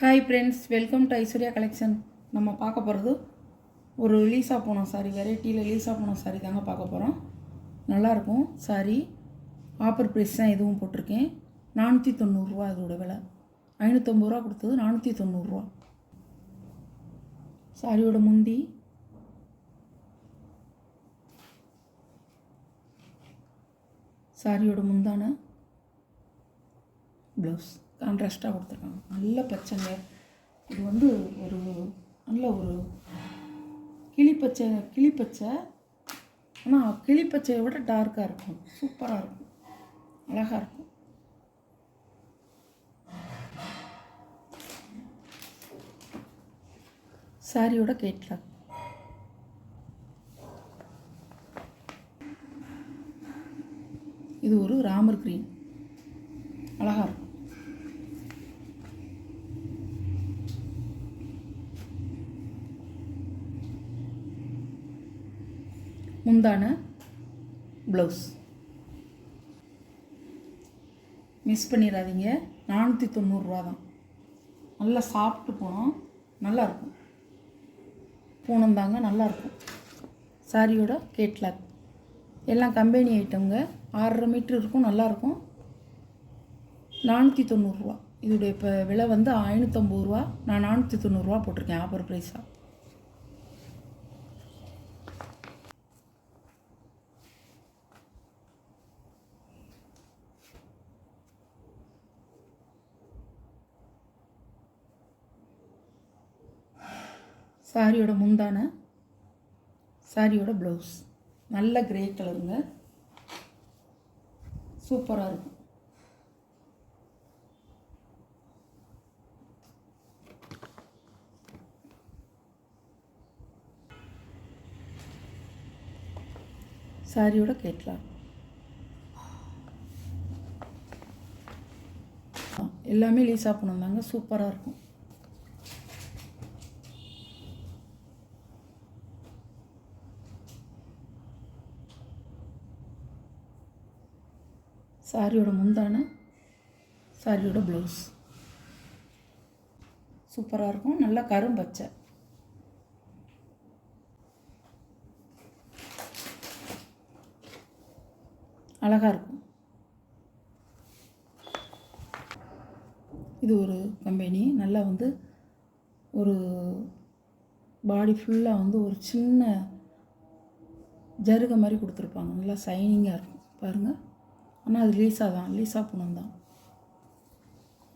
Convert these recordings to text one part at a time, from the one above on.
Hi friends, welcome to Aishwarya collection. நம்ம பார்க்க போகிறது ஒரு லீஸா போனோம் சாரி, வெரைட்டியில் லீஸா போனோம் சாரி தாங்க பார்க்க போகிறோம். நல்லாயிருக்கும் சாரி. ஆஃபர் ப்ரைஸ் தான் எதுவும் போட்டிருக்கேன். 490 அதோட விலை. 550 ரூபா கொடுத்தது, 490. சாரியோட முந்தி, சாரியோட முந்தான, ப்ளவுஸ் கான்ட்ராஸ்ட்டாக கொடுத்துருக்காங்க. நல்ல பச்சைங்க. இது வந்து ஒரு நல்ல ஒரு கிளிப்பச்சை. ஆனால் கிளிப்பச்சையை விட டார்க்காக இருக்கும். சூப்பராக இருக்கும், அழகாக இருக்கும். சாரியோட கேட்லாக். இது ஒரு ராமர் கிரீன், அழகாக இருக்கும். முந்தான, ப்ளவுஸ். மிஸ் பண்ணிடாதீங்க. 490 தான். நல்லா சாப்பிட்டு போனோம், நல்லாயிருக்கும். பூனம் தாங்க, நல்லாயிருக்கும். சாரியோட கேட்லாக் எல்லாம் கம்பெனி ஐட்டம்ங்க. 6.5 மீட்ரு இருக்கும், நல்லாயிருக்கும். 490. இதோடைய இப்போ விலை வந்து 550. நான் 490 போட்டிருக்கேன் ஆஃபர் ப்ரைஸாக. சாரியோட முந்தான, சாரியோட ப்ளவுஸ். நல்ல கிரே கலருங்க, சூப்பராக இருக்கும். சாரியோட கேட்லாக். எல்லாமே லீஸா பண்ணுவாங்க, சூப்பராக இருக்கும். சாரியோட முந்தான, சாரியோட ப்ளவுஸ் சூப்பராக இருக்கும். நல்லா கரும்பச்சை, அழகாக இருக்கும். இது ஒரு கம்பெனி. நல்லா வந்து ஒரு பாடி ஃபுல்லாக வந்து ஒரு சின்ன ஜருகை மாதிரி கொடுத்துருப்பாங்க. நல்லா சைனிங்காக இருக்கும் பாருங்கள். ஆனால் அது லீஸா பூனம் தான்.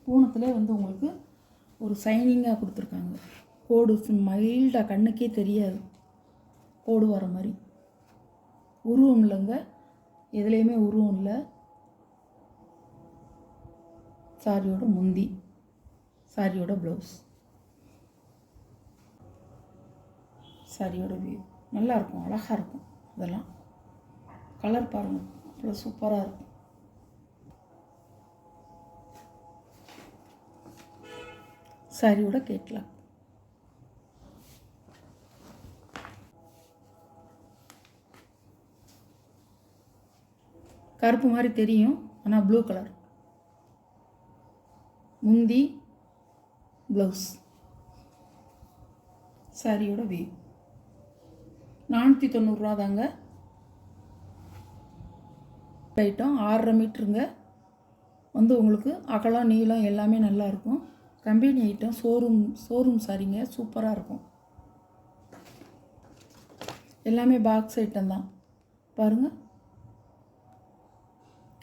பூனத்திலே வந்து உங்களுக்கு ஒரு சைனிங்காக கொடுத்துருக்காங்க. கோடு மைல்டாக, கண்ணுக்கே தெரியாது கோடு வர மாதிரி. உருவம் இல்லைங்க, எதுலேயுமே உருவம் இல்லை. சாரியோட முந்தி, சாரியோட ப்ளவுஸ், சாரியோட வியூ நல்லாயிருக்கும், அழகாக இருக்கும். இதெல்லாம் கலர் பாருங்கள், அவ்வளோ சூப்பராக இருக்கும். சாரியோட கேட்லாக். கருப்பு மாதிரி தெரியும், ஆனால் ப்ளூ கலர். முந்தி, ப்ளவுஸ், சாரியோட வியூ. 490 தாங்க. ஐட்டம் 6.5 மீட்டருங்க. வந்து உங்களுக்கு அகலம் நீளம் எல்லாமே நல்லாயிருக்கும். கம்பெனி ஐட்டம், ஷோரூம் சாரிங்க, சூப்பராக இருக்கும். எல்லாமே பாக்ஸ் ஐட்டம் தான் பாருங்கள்.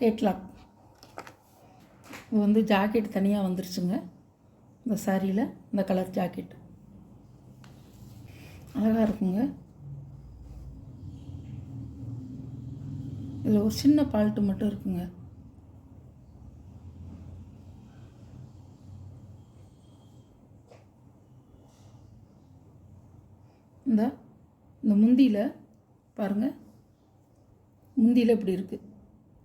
கேட்லாக். இது வந்து ஜாக்கெட் தனியாக வந்துருச்சுங்க. இந்த சாரியில் இந்த கலர் ஜாக்கெட் அழகாக இருக்குங்க. இதில் ஒரு சின்ன பால்ட்டு மட்டும் இருக்குங்க. இந்த முந்தியில் பாருங்கள், முந்தியில் இப்படி இருக்குது.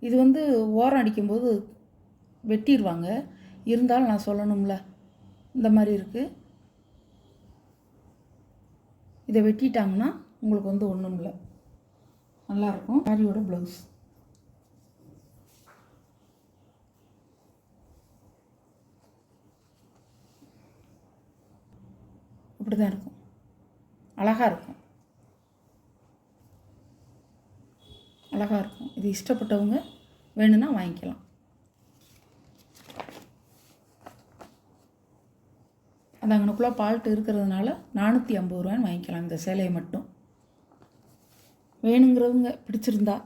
இது வந்து ஓரம் அடிக்கும்போது வெட்டிடுவாங்க, இருந்தாலும் நான் சொல்லணும்ல, இந்த மாதிரி இருக்குது. இதை வெட்டிட்டாங்கன்னா உங்களுக்கு வந்து ஒன்றும் இல்லை, நல்லாயிருக்கும். சாரியோட ப்ளவுஸ். இப்படி தான் இருக்கும். அழகாக இருக்கும், அழகாக இருக்கும். இது இஷ்டப்பட்டவங்க வேணும்னா வாங்கிக்கலாம். அது அங்கனக்குள்ளே பால்ட்டு இருக்கிறதுனால 450 ரூபான்னு வாங்கிக்கலாம் இந்த சேலையை மட்டும். வேணுங்கிறவங்க பிடிச்சிருந்தா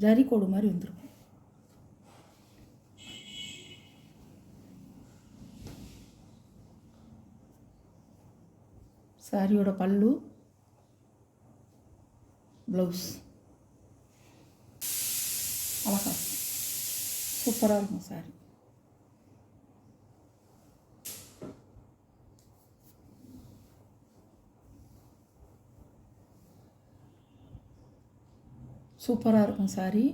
ஜரி கோடு மாதிரி வந்துருக்கும். சாரியோட பல்லு, ப்ளவுஸ் அழகாக இருக்கும், சூப்பராக இருக்கும் சாரி. சூப்பராக இருக்கும் சாரி.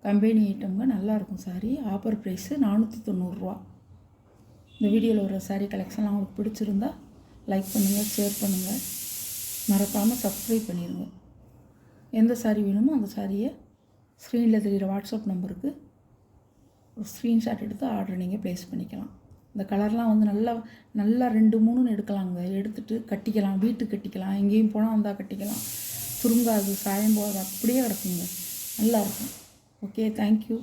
கம்பெனி ஐட்டம்ங்க, நல்லாயிருக்கும் சாரி. ஆஃபர் ப்ரைஸு 490 ரூபா. இந்த வீடியோவில் வர சாரி கலெக்ஷன்லாம் உங்களுக்கு பிடிச்சிருந்தா லைக் பண்ணுங்கள், ஷேர் பண்ணுங்கள், மறக்காமல் சப்ஸ்கிரைப் பண்ணிடுங்க. எந்த சாரி வேணுமோ அந்த சாரியை ஸ்க்ரீனில் தெரிகிற வாட்ஸ்அப் நம்பருக்கு ஒரு ஸ்க்ரீன்ஷாட் எடுத்து ஆர்டர் நீங்கள் ப்ளேஸ் பண்ணிக்கலாம். இந்த கலர்லாம் வந்து நல்லா 2-3 எடுக்கலாங்க. எடுத்துகிட்டு கட்டிக்கலாம், வீட்டுக்கு கட்டிக்கலாம், எங்கேயும் போனால் வந்தால் கட்டிக்கலாம். சுருங்காது, சாயம் போகாது, அப்படியே கிடக்குங்க, நல்லாயிருக்கும். Okay, thank you.